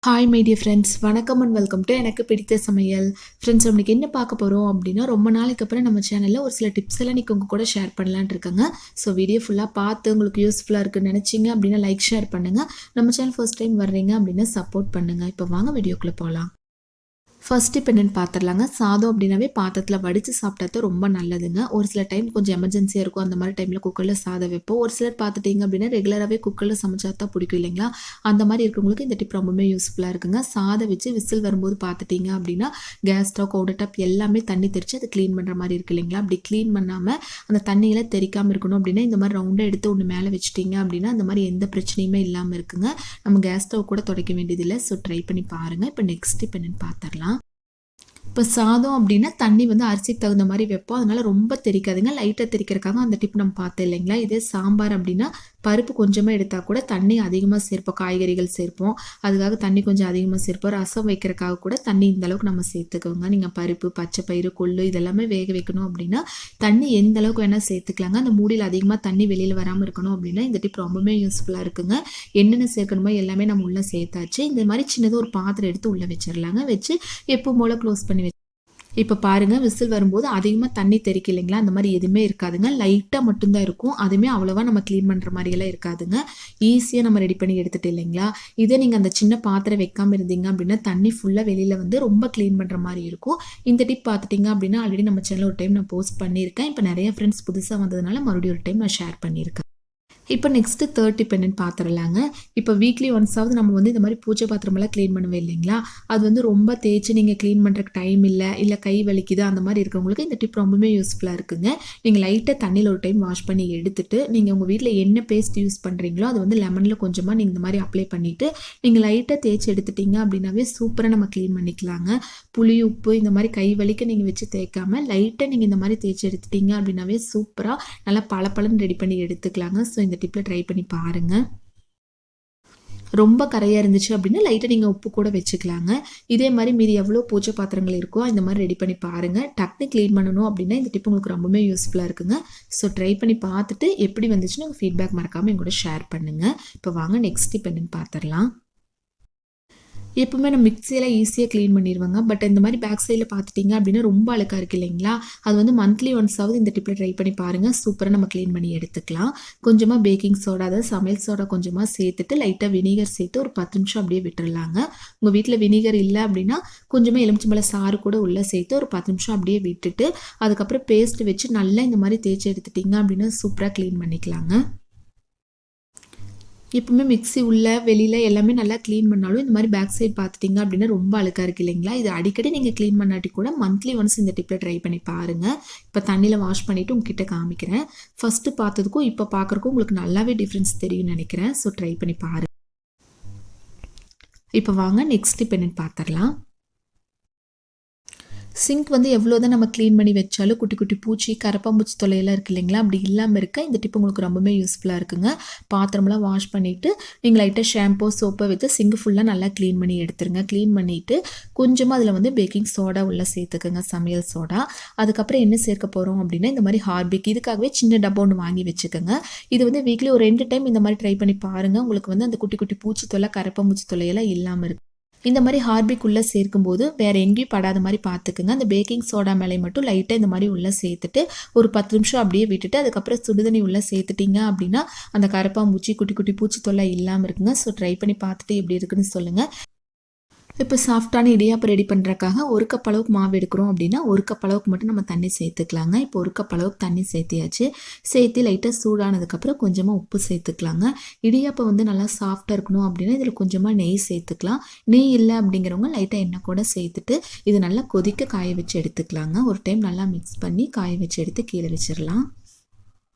Hi my dear friends, வணக்கம் and welcome to எனக்கு பிடித்த சமையல். ஃப்ரெண்ட்ஸ், நம்மளுக்கு என்ன பார்க்க போகிறோம் அப்படின்னா, ரொம்ப நாளைக்கு அப்புறம் நம்ம சேனலில் ஒரு சில டிப்ஸ் எல்லாம் இன்றைக்கி உங்கள் கூட ஷேர் பண்ணலான்ட்டு இருக்கேங்க. ஸோ வீடியோ ஃபுல்லாக பார்த்து உங்களுக்கு யூஸ்ஃபுல்லாக இருக்குன்னு நினச்சிங்க அப்படின்னா லைக் ஷேர் பண்ணுங்கள். நம்ம சேனல் ஃபர்ஸ்ட் டைம் வர்றீங்க அப்படின்னா சப்போர்ட் பண்ணுங்கள். இப்போ வாங்க வீடியோக்குள்ளே போகலாம். ஃபர்ஸ்ட் இப்போ என்னென்னு பார்த்துடலாங்க. சாதம் அப்படின்னாவே பாத்திரத்தில் வடித்து சாப்பிட்டா தான் ரொம்ப நல்லதுங்க. ஒரு சில டைம் கொஞ்சம் எமர்ஜென்சியாக இருக்கும், அந்த மாதிரி டைமில் குக்கரில் சாதம் வைப்போம். ஒரு சிலர் பார்த்துட்டிங்க அப்படின்னா ரெகுலராகவே குக்கரில் சமைச்சா தான் பிடிக்கும் இல்லைங்களா? அந்த மாதிரி இருக்கிறவங்களுக்கு இந்த டிப் ரொம்பவே யூஸ்ஃபுல்லாக இருக்குங்க. சாதம் வச்சு விசில் வரும்போது பார்த்துட்டிங்க அப்படின்னா கேஸ் ஸ்டவ், கவுண்டர் டாப் எல்லாமே தண்ணி தெரிச்சு அதை க்ளீன் பண்ணுற மாதிரி இருக்குது இல்லைங்களா? அப்படி க்ளீன் பண்ணாமல் அந்த தண்ணியெல்லாம் தெரிக்காமல் இருக்கணும் அப்படின்னா இந்த மாதிரி ரவுண்டாக எடுத்து ஒன்று மேலே வச்சுட்டிங்க அப்படின்னா அந்த மாதிரி எந்த பிரச்சனையுமே இல்லாமல் இருக்குங்க. நம்ம கேஸ் ஸ்டவ் கூட துடைக்க வேண்டியதில்லை. ஸோ ட்ரை பண்ணி பாருங்கள். இப்போ நெக்ஸ்ட் டிப் என்னென்னு பார்த்துடலாம். இப்போ சாதம் அப்படின்னா தண்ணி வந்து அரிசிக்கு தகுந்த மாதிரி வைப்போம், அதனால ரொம்ப தெரிக்காதுங்க. லைட்டாக தெரிக்கிறக்காக அந்த டிப் நம்ம பார்த்தோம் இல்லைங்களா? இதே சாம்பார் அப்படின்னா பருப்பு கொஞ்சமாக எடுத்தால் கூட தண்ணி அதிகமாக சேர்ப்போம், காய்கறிகள் சேர்ப்போம், அதுக்காக தண்ணி கொஞ்சம் அதிகமாக சேர்ப்போம். ரசம் வைக்கிறக்காக கூட தண்ணி இந்த அளவுக்கு நம்ம சேர்த்துக்கோங்க. நீங்கள் பருப்பு, பச்சை பயிறு, கொள்ளு இதெல்லாமே வேக வைக்கணும் அப்படின்னா தண்ணி எந்த அளவுக்கு வேணால் சேர்த்துக்கலாங்க. அந்த மூடியில் அதிகமாக தண்ணி வெளியில் வராமல் இருக்கணும் அப்படின்னா இந்த டிப் ரொம்பவே யூஸ்ஃபுல்லாக இருக்குங்க. என்னென்ன சேர்க்கணுமோ எல்லாமே நம்ம உள்ளே சேர்த்தாச்சு. இந்த மாதிரி சின்னதாக ஒரு பாத்திரம் எடுத்து உள்ளே வச்சிடலாங்க. வச்சு எப்போ போல் க்ளோஸ் பண்ணி இப்போ பாருங்கள், விசில் வரும்போது அதிகமாக தண்ணி தெறிக்க இல்லைங்களா? அந்த மாதிரி எதுவுமே இருக்காதுங்க. லைட்டாக மட்டும்தான் இருக்கும். அதுவுமே அவ்வளோவா நம்ம க்ளீன் பண்ணுற மாதிரியெல்லாம் இருக்காதுங்க. ஈஸியாக நம்ம ரெடி பண்ணி எடுத்துகிட்டு இல்லைங்களா? இதே நீங்கள் அந்த சின்ன பாத்திரம் வைக்காமல் இருந்தீங்க அப்படின்னா தண்ணி ஃபுல்லாக வெளியில் வந்து ரொம்ப க்ளீன் பண்ணுற மாதிரி இருக்கும். இந்த டிப் பார்த்துட்டிங்க அப்படின்னா ஆல்ரெடி நம்ம சேனலில் ஒரு டைம் நான் போஸ்ட் பண்ணியிருக்கேன். இப்போ நிறைய ஃப்ரெண்ட்ஸ் புதுசாக வந்ததுனால மறுபடியும் ஒரு டைம் நான் ஷேர் பண்ணியிருக்கேன். இப்போ நெக்ஸ்ட்டு தேர்ட் டிப் என்னென்னு பார்த்துடலாங்க. இப்போ வீக்லி ஒன்ஸாவது நம்ம வந்து இந்த மாதிரி பூஜை பாத்திரமெல்லாம் க்ளீன் பண்ணுவேன் இல்லைங்களா? அது வந்து ரொம்ப தேய்ச்சி நீங்கள் க்ளீன் பண்ணுறக்கு டைம் இல்லை கை வலிக்குது அந்த மாதிரி இருக்கிறவங்களுக்கு இந்த டிப் ரொம்பவே யூஸ்ஃபுல்லாக இருக்குங்க. நீங்கள் லைட்டாக தண்ணியில் ஒரு டைம் வாஷ் பண்ணி எடுத்துட்டு நீங்கள் உங்கள் வீட்டில் என்ன பேஸ்ட் யூஸ் பண்ணுறீங்களோ அது வந்து லெமனில் கொஞ்சமாக நீங்கள் இந்த மாதிரி அப்ளை பண்ணிவிட்டு நீங்கள் லைட்டாக தேய்ச்சி எடுத்துட்டிங்க அப்படின்னாவே சூப்பராக நம்ம க்ளீன் பண்ணிக்கலாங்க. புளி, உப்பு இந்த மாதிரி கை வலிக்க நீங்கள் வச்சு தேய்க்காமல் லைட்டாக நீங்கள் இந்த மாதிரி தேய்ச்சி எடுத்துட்டிங்க அப்படின்னாவே சூப்பராக நல்லா பளபளன்னு ரெடி பண்ணி எடுத்துக்கலாங்க. ஸோ இந்த டிப்பில் ட்ரை பண்ணி பாருங்கள். ரொம்ப கரையாக இருந்துச்சு அப்படின்னா லைட்டாக நீங்கள் உப்பு கூட வச்சுக்கலாங்க. இதே மாதிரி மீதி எவ்வளோ பூஜை பாத்திரங்கள் இருக்கோ இந்த மாதிரி ரெடி பண்ணி பாருங்கள். டக்குனு க்ளீன் பண்ணணும் அப்படின்னா இந்த டிப் உங்களுக்கு ரொம்பவே யூஸ்ஃபுல்லாக இருக்குங்க. ஸோ ட்ரை பண்ணி பார்த்துட்டு எப்படி வந்துச்சுன்னு உங்கள் ஃபீட்பேக் மறக்காமல் என் கூட ஷேர் பண்ணுங்கள். இப்போ வாங்க நெக்ஸ்ட் டிப் என்னென்னு பார்த்துடலாம். எப்பவுமே நம்ம மிக்சியில் ஈஸியாக க்ளீன் பண்ணிடுவாங்க. பட் இந்த மாதிரி பேக் சைடில் பார்த்துட்டிங்க அப்படின்னா ரொம்ப அழுக்காக இருக்குது இல்லைங்களா? அது வந்து மந்த்லி ஒன்ஸாவது இந்த டிப்பில் ட்ரை பண்ணி பாருங்கள். சூப்பராக நம்ம க்ளீன் பண்ணி எடுத்துக்கலாம். கொஞ்சமாக பேக்கிங் சோடா, அதாவது சமையல் சோடா கொஞ்சமாக சேர்த்துட்டு லைட்டாக வினிகர் சேர்த்து ஒரு 10 நிமிஷம் அப்படியே விட்டுடலாங்க. உங்கள் வீட்டில் வினிகர் இல்லை அப்படின்னா கொஞ்சமாக எலுமிச்சம்பழ சாறு கூட உள்ளே சேர்த்து ஒரு 10 நிமிஷம் அப்படியே விட்டுட்டு அதுக்கப்புறம் பேஸ்ட் வச்சு நல்லா இந்த மாதிரி தேய்ச்சி எடுத்துட்டிங்க அப்படின்னா சூப்பராக க்ளீன் பண்ணிக்கலாங்க. எப்பவுமே மிக்ஸி உள்ள வெளியில் எல்லாமே நல்லா க்ளீன் பண்ணாலும் இந்த மாதிரி பேக் சைட் பார்த்துட்டிங்க அப்படின்னா ரொம்ப அழுக்காக இருக்குது இல்லைங்களா? இது அடிக்கடி நீங்கள் க்ளீன் பண்ணாட்டி கூட மந்த்லி ஒன்ஸ் இந்த டிப்பில் ட்ரை பண்ணி பாருங்கள். இப்போ தண்ணியில் வாஷ் பண்ணிவிட்டு உங்ககிட்ட காமிக்கிறேன். ஃபஸ்ட்டு பார்த்ததுக்கும் இப்போ பார்க்குறக்கும் உங்களுக்கு நல்லாவே டிஃப்ரென்ஸ் தெரியும்னு நினைக்கிறேன். ஸோ ட்ரை பண்ணி பாருங்கள். இப்போ வாங்க நெக்ஸ்ட் டிப் என்னென்னு பார்த்துடலாம். சிங்க் வந்து எவ்வளோ தான் நம்ம க்ளீன் பண்ணி வச்சாலும் குட்டி குட்டி பூச்சி, கரப்பாம்பூச்சி தொல்லையெல்லாம் இருக்குது இல்லைங்களா? அப்படி இல்லாமல் இருக்க இந்த டிப் உங்களுக்கு ரொம்பவே யூஸ்ஃபுல்லாக இருக்குங்க. பாத்திரமெல்லாம் வாஷ் பண்ணிவிட்டு நீங்கள் லைட்டாக ஷாம்போ, சோப்பை வச்சு சிங்க் ஃபுல்லாக நல்லா க்ளீன் பண்ணி எடுத்துருங்க. க்ளீன் பண்ணிவிட்டு கொஞ்சமாக அதில் வந்து பேக்கிங் சோடா உள்ளே சேர்த்துக்குங்க, சமையல் சோடா. அதுக்கப்புறம் என்ன சேர்க்க போகிறோம் அப்படின்னா இந்த மாதிரி ஹார்பிக், இதுக்காகவே சின்ன டப்பா ஒன்று வாங்கி வச்சுக்கோங்க. இது வந்து வீக்லி ஒரு 2 டைம் இந்த மாதிரி ட்ரை பண்ணி பாருங்கள். உங்களுக்கு வந்து அந்த குட்டி குட்டி பூச்சி தொல்லை, கரப்பாம்பூச்சி தொல்லையெல்லாம் இல்லாமல் இருக்கும். இந்த மாதிரி ஹார்பிக் உள்ளே சேர்க்கும்போது வேறு எங்கேயும் படாத மாதிரி பார்த்துக்குங்க. அந்த பேக்கிங் சோடா மேலே மட்டும் லைட்டாக இந்த மாதிரி உள்ளே சேர்த்துட்டு ஒரு 10 நிமிஷம் அப்படியே விட்டுட்டு அதுக்கப்புறம் சுடுதண்ணி உள்ளே சேர்த்துட்டிங்க அப்படின்னா அந்த கரப்பாம்பூச்சி, குட்டி குட்டி பூச்சி தொல்லை இல்லாமல் இருக்குங்க. ஸோ ட்ரை பண்ணி பார்த்துட்டு எப்படி இருக்குன்னு சொல்லுங்கள். இப்போ சாஃப்டான இடியாப்பம் ரெடி பண்ணுறக்காக 1 கப் அளவுக்கு மாவு எடுக்கிறோம் அப்படின்னா 1 கப் அளவுக்கு மட்டும் நம்ம தண்ணி சேர்த்துக்கலாங்க. இப்போ 1 கப் அளவுக்கு தண்ணி சேர்த்தியாச்சு. சேர்த்து லைட்டாக சூடானதுக்கப்புறம் கொஞ்சமாக உப்பு சேர்த்துக்கலாங்க. இடியாப்பம் வந்து நல்லா சாஃப்டாக இருக்கணும் அப்படின்னா இதில் கொஞ்சமாக நெய் சேர்த்துக்கலாம். நெய் இல்லை அப்படிங்கிறவங்க லைட்டாக எண்ணெய் கூட சேர்த்துட்டு இது நல்லா கொதிக்க காய வச்சு எடுத்துக்கலாங்க. ஒரு டைம் நல்லா மிக்ஸ் பண்ணி காய வச்சு எடுத்து கீழே வச்சிடலாம்.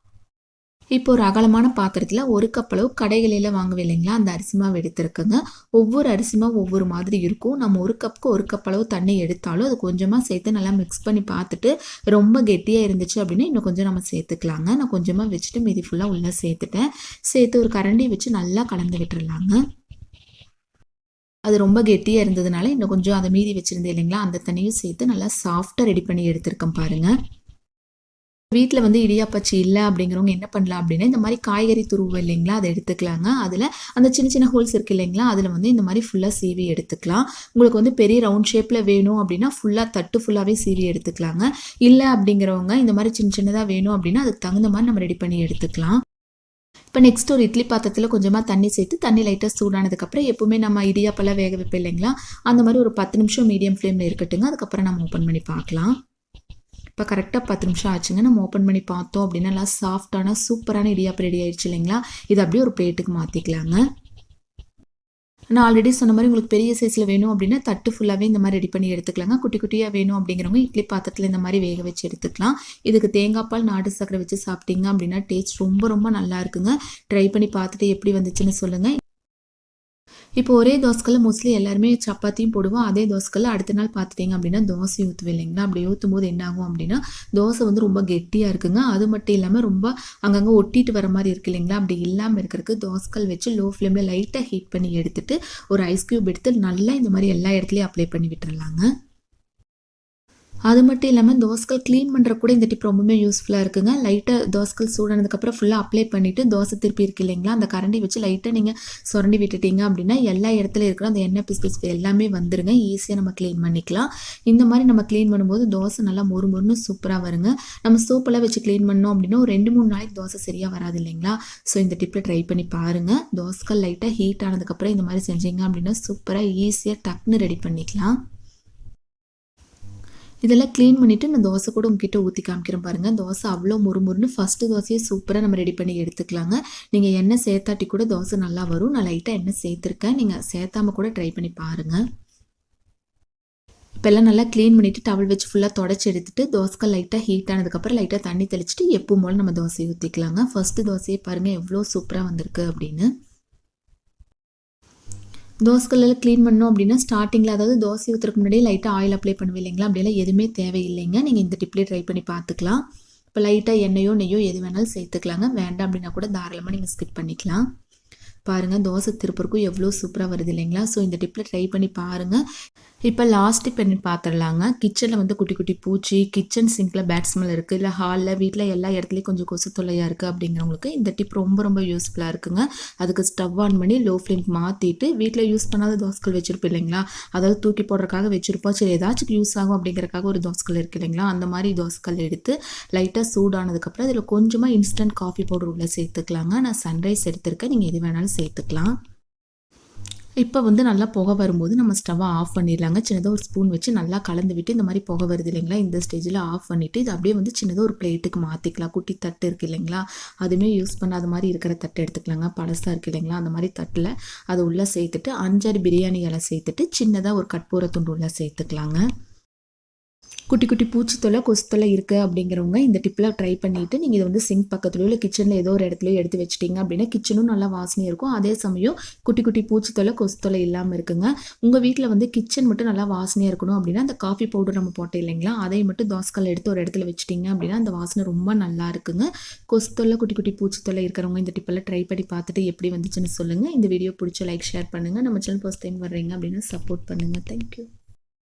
இப்போ ஒரு அகலமான பாத்திரத்தில் 1 கப் அளவு கடைகளில் வாங்குவேன் இல்லைங்களா? அந்த அரிசி மாவு எடுத்துருக்குங்க. ஒவ்வொரு அரிசி மாவு ஒவ்வொரு மாதிரி இருக்கும். நம்ம 1 கப்புக்கு 1 கப் அளவு தண்ணி எடுத்தாலும் அது கொஞ்சமாக சேர்த்து நல்லா மிக்ஸ் பண்ணி பார்த்துட்டு ரொம்ப கெட்டியாக இருந்துச்சு அப்படின்னா இன்னும் கொஞ்சம் நம்ம சேர்த்துக்கலாங்க. நான் கொஞ்சமாக வச்சுட்டு மீதி ஃபுல்லாக உள்ளே சேர்த்துட்டேன். சேர்த்து ஒரு கரண்டி வச்சு நல்லா கலந்து விட்டுறலாங்க. அது ரொம்ப கெட்டியாக இருந்ததுனால இன்னும் கொஞ்சம் அதை மீதி வச்சுருந்தேன் இல்லைங்களா? அந்த தண்ணியும் சேர்த்து நல்லா சாஃப்டாக ரெடி பண்ணி எடுத்திருக்கேன் பாருங்கள். வீட்ல வந்து இடியாப்பச்சி இல்ல அப்படிங்கிறவங்க என்ன பண்ணலாம் அப்படின்னா, இந்த மாரி காய்கறி துருவல் இல்லைங்களா, அத எடுத்துக்கலாங்க. அதுல அந்த சின்ன சின்ன ஹோல்ஸ் இருக்கு இல்லைங்களா, அதுல வந்து இந்த மாரி ஃபுல்லா சீவி எடுத்துக்கலாம். உங்களுக்கு வந்து பெரிய ரவுண்ட் ஷேப்ல வேணும் அப்படின்னா, ஃபுல்லா தட்டு ஃபுல்லாவே சீவி எடுத்துக்கலாங்க. இல்ல அப்படிங்கிறவங்க இந்த மாரி சின்ன சின்னதா வேணும் அப்படின்னா, அதுக்கு தகுந்த மாரி நம்ம ரெடி பண்ணி எடுத்துக்கலாம். இப்ப நெக்ஸ்ட் ஒரு இட்லி பாத்திரத்துல கொஞ்சமா தண்ணி சேர்த்து, தண்ணி லைட்டா சூடானதுக்கப்புறம் எப்பவுமே நம்ம இடியாப்பம்லாம் வேக வைப்போம் இல்லைங்களா, அந்த மாரி ஒரு 10 நிமிஷம் மீடியம் ஃப்ளேம்ல இருக்கட்டுங்க. அதுக்கப்புறம் நம்ம ஓப்பன் பண்ணி பார்க்கலாம். இப்போ கரெக்டாக 10 நிமிஷம் ஆச்சுங்க. நம்ம ஓப்பன் பண்ணி பார்த்தோம் அப்படின்னா, நல்லா சாஃப்ட்டான சூப்பரான இடியாப்பம் ரெடி ஆயிடுச்சு இல்லைங்களா? இத அப்படியே ஒரு பிளேட்டுக்கு மாத்திக்கலாங்க. நான் ஆல்ரெடி சொன்ன மாரி உங்களுக்கு பெரிய சைஸ்ல வேணும் அப்படின்னா, தட்டு ஃபுல்லாவே இந்த மாரி ரெடி பண்ணி எடுத்துக்கலாங்க. குட்டி குட்டியா வேணும் அப்படிங்கிறவங்க இட்லி பாத்திரத்துல இந்த மாரி வேக வச்சு எடுத்துக்கலாம். இதுக்கு தேங்காய் பால், நாட்டு சர்க்கரை வச்சு சாப்பிட்டீங்க அப்படின்னா, டேஸ்ட் ரொம்ப ரொம்ப நல்லா இருக்குங்க. ட்ரை பண்ணி பார்த்துட்டு எப்படி வந்துச்சுன்னு சொல்லுங்க. இப்போ ஒரே தோசைக்கல்ல மோஸ்ட்லி எல்லாருமே சப்பாத்தியும் போடுவோம். அதே தோசைக்கல்ல அடுத்த நாள் பார்த்துட்டீங்க அப்படின்னா, தோசை ஊத்துவோம் இல்லைங்களா? அப்படி ஊத்தும்போது என்ன ஆகும் அப்படின்னா, தோசை வந்து ரொம்ப கெட்டியா இருக்குங்க. அது மட்டும் இல்லாம ரொம்ப அங்கங்க ஒட்டிட்டு வர மாரி இருக்கு இல்லைங்களா? அப்படி இல்லாம இருக்கறதுக்கு தோசைக்கல் வச்சு லோ ஃப்ளேம்ல லைட்டா ஹீட் பண்ணி எடுத்துட்டு, ஒரு ஐஸ் கியூப் எடுத்து நல்லா இந்த மாரி எல்லா இடத்துலயும் அப்ளை பண்ணி விட்டுறலாங்க. அது மட்டும் இல்லாம தோசைக்கல் கிளீன் பண்றதுக்கு கூட இந்த டிப் ரொம்பவுமே யூஸ்ஃபுல்லா இருக்குங்க. லைட்டா தோசைக்கல் சூடானதுக்கப்புறம் ஃபுல்லா அப்ளை பண்ணிட்டு, தோசை திருப்பி இருக்கு இல்லைங்களா? அந்த கரண்டி வச்சு லைட்டா நீங்க சொரண்டி விட்டுட்டீங்க அப்படின்னா, எல்லா இடத்துலயும் இருக்கிற அந்த எண்ணெய் பிசு பிசுப்பு எல்லாமே வந்துருங்க. ஈஸியா நம்ம கிளீன் பண்ணிக்கலாம். இந்த மாரி நம்ம கிளீன் பண்ணும்போது தோசை நல்லா மொறு மொறுன்னு சூப்பரா வருங்க. நம்ம சோப்பெல்லாம் வச்சு கிளீன் பண்ணோம் அப்படின்னா, ஒரு 2, 3 நாளைக்கு தோசை சரியா வராது இல்லைங்களா? ஸோ இந்த டிப்ப ட்ரை பண்ணி பாருங்க. தோசைக்கல் லைட்டா ஹீட் ஆனதுக்கப்புறம் இந்த மாரி செஞ்சீங்க அப்படின்னா, சூப்பரா ஈஸியா டக்குன்னு ரெடி பண்ணிக்கலாம். இதெல்லாம் க்ளீன் பண்ணிவிட்டு நான் தோசை கூட உங்ககிட்ட ஊற்றி காமிக்கிறேன் பாருங்கள். தோசை அவ்வளோ முறுமுறுன்னு ஃபஸ்ட்டு தோசையே சூப்பராக நம்ம ரெடி பண்ணி எடுத்துக்கலாங்க. நீங்கள் எண்ணெய் சேர்த்தாட்டி கூட தோசை நல்லா வரும். நான் லைட்டாக எண்ணெய் சேர்த்துருக்கேன். நீங்கள் சேர்த்தாம கூட ட்ரை பண்ணி பாருங்கள். இப்போல்லாம் நல்லா க்ளீன் பண்ணிவிட்டு டவல் வச்சு ஃபுல்லாக தொடச்சி எடுத்துட்டு தோசைக்கல் லைட்டாக ஹீட் ஆனதுக்கப்புறம் லைட்டாக தண்ணி தெளிச்சுட்டு எப்பவும் போல் நம்ம தோசையை ஊற்றிக்கலாங்க. ஃபஸ்ட்டு தோசையை பாருங்கள் எவ்வளோ சூப்பராக வந்திருக்கு அப்படின்னு. தோசைக்கல்லில் க்ளீன் பண்ணோம் அப்படின்னா ஸ்டார்டிங்கில் அதாவது தோசை ஊற்றுறதுக்கு முன்னாடியே லைட்டாக ஆயில் அப்ளை பண்ணுவேன் இல்லைங்களா? அப்படியெல்லாம் எதுவுமே தேவையில்லைங்க. நீங்கள் இந்த டிப்லேயே ட்ரை பண்ணி பார்த்துக்கலாம். இப்போ லைட்டாக எண்ணெயோ நெய்யோ எது வேணாலும் சேர்த்துக்கலாங்க. வேண்டாம் அப்படின்னா கூட தாராளமாக நீங்கள் ஸ்கிப் பண்ணிக்கலாம். பாருங்கள் தோசை திருப்பறக்கும் எவ்வளோ சூப்பராக வருது இல்லைங்களா? ஸோ இந்த டிப்பில் ட்ரை பண்ணி பாருங்கள். இப்போ லாஸ்ட் டிப் என்ன பார்த்துடலாங்க. கிச்சனில் வந்து குட்டி குட்டி பூச்சி, கிச்சன் சிங்கில் பேட் ஸ்மெல் இருக்குது, இல்லை ஹாலில் வீட்டில் எல்லா இடத்துலையும் கொஞ்சம் கொசு தொல்லையாக இருக்குது அப்படிங்கிறவங்களுக்கு இந்த டிப் ரொம்ப ரொம்ப யூஸ்ஃபுல்லாக இருக்குங்க. அதுக்கு ஸ்டவ் ஆன் பண்ணி லோ ஃப்ளேம் மாற்றிட்டு வீட்டில் யூஸ் பண்ணாத தோசைக்கல் வச்சுருப்போம் இல்லைங்களா? அதாவது தூக்கி போடுறதுக்காக வச்சுருப்போம். சரி ஏதாச்சும் யூஸ் ஆகும் அப்படிங்கிறக்காக ஒரு தோசைக்கல் இருக்குது இல்லைங்களா? அந்த மாதிரி தோசைக்கல் எடுத்து லைட்டாக சூடானதுக்கப்புறம் அதில் கொஞ்சமாக இன்ஸ்டன்ட் காஃபி பவுடர் உள்ளே சேர்த்துக்கலாங்க. நான் சன்ரைஸ் எடுத்திருக்கேன். நீங்கள் எது வேணாலும் சேர்த்துக்கலாம். இப்போ வந்து நல்லா புகை வரும்போது நம்ம ஸ்டவ்வை ஆஃப் பண்ணிடலாங்க. சின்னதாக ஒரு ஸ்பூன் வச்சு நல்லா கலந்து விட்டு இந்த மாதிரி புகை வருது இல்லைங்களா? இந்த ஸ்டேஜில் ஆஃப் பண்ணிவிட்டு இது அப்படியே வந்து சின்னதாக ஒரு பிளேட்டுக்கு மாற்றிக்கலாம். குட்டி தட்டு இருக்குது இல்லைங்களா? அதுவுமே யூஸ் பண்ணாத மாதிரி இருக்கிற தட்டு எடுத்துக்கலாங்க. பழசாக இருக்குது இல்லைங்களா? அந்த மாதிரி தட்டில் அதை உள்ளே சேர்த்துட்டு 5 பிரியாணி இலை சேர்த்துட்டு சின்னதாக ஒரு கற்பூர துண்டு உள்ளே சேர்த்துக்கலாங்க. குட்டி குட்டி பூச்சி தொல்லை கொசு தொல்லை இருக்குது அப்படிங்கிறவங்க இந்த டிப்பில் ட்ரை பண்ணிவிட்டு நீங்கள் இதை வந்து சிங்க் பக்கத்துலையோ இல்லை கிச்சனில் ஏதோ ஒரு இடத்துலையோ எடுத்து வச்சிட்டிங்க அப்படின்னா கிச்சனும் நல்லா வாசனையாக இருக்கும். அதே சமயம் குட்டி குட்டி பூச்சி தொல்லை கொசு தொல்லை இல்லாமல் இருக்குங்க. உங்கள் வீட்டில் வந்து கிச்சன் மட்டும் நல்லா வாசனையாக இருக்கணும் அப்படின்னா அந்த காஃபி பவுடர் நம்ம போட்டோம் இல்லைங்களா? அதை மட்டும் தோசைக்கல்ல எடுத்து ஒரு இடத்துல வச்சிட்டிங்க அப்படின்னா அந்த வாசனை ரொம்ப நல்லா இருக்குங்க. கொசு தொல்லை குட்டி குட்டி பூச்சி தொல்லை இருக்கிறவங்க இந்த டிப்பெல்லாம் ட்ரை பண்ணி பார்த்துட்டு எப்படி வந்துச்சுன்னு சொல்லுங்கள். இந்த வீடியோ பிடிச்ச லைக் ஷேர் பண்ணுங்கள். நம்ம சேனல் ஃபர்ஸ்ட் டைம் வர்றீங்க அப்படின்னா சப்போர்ட் பண்ணுங்கள். தேங்க்யூ.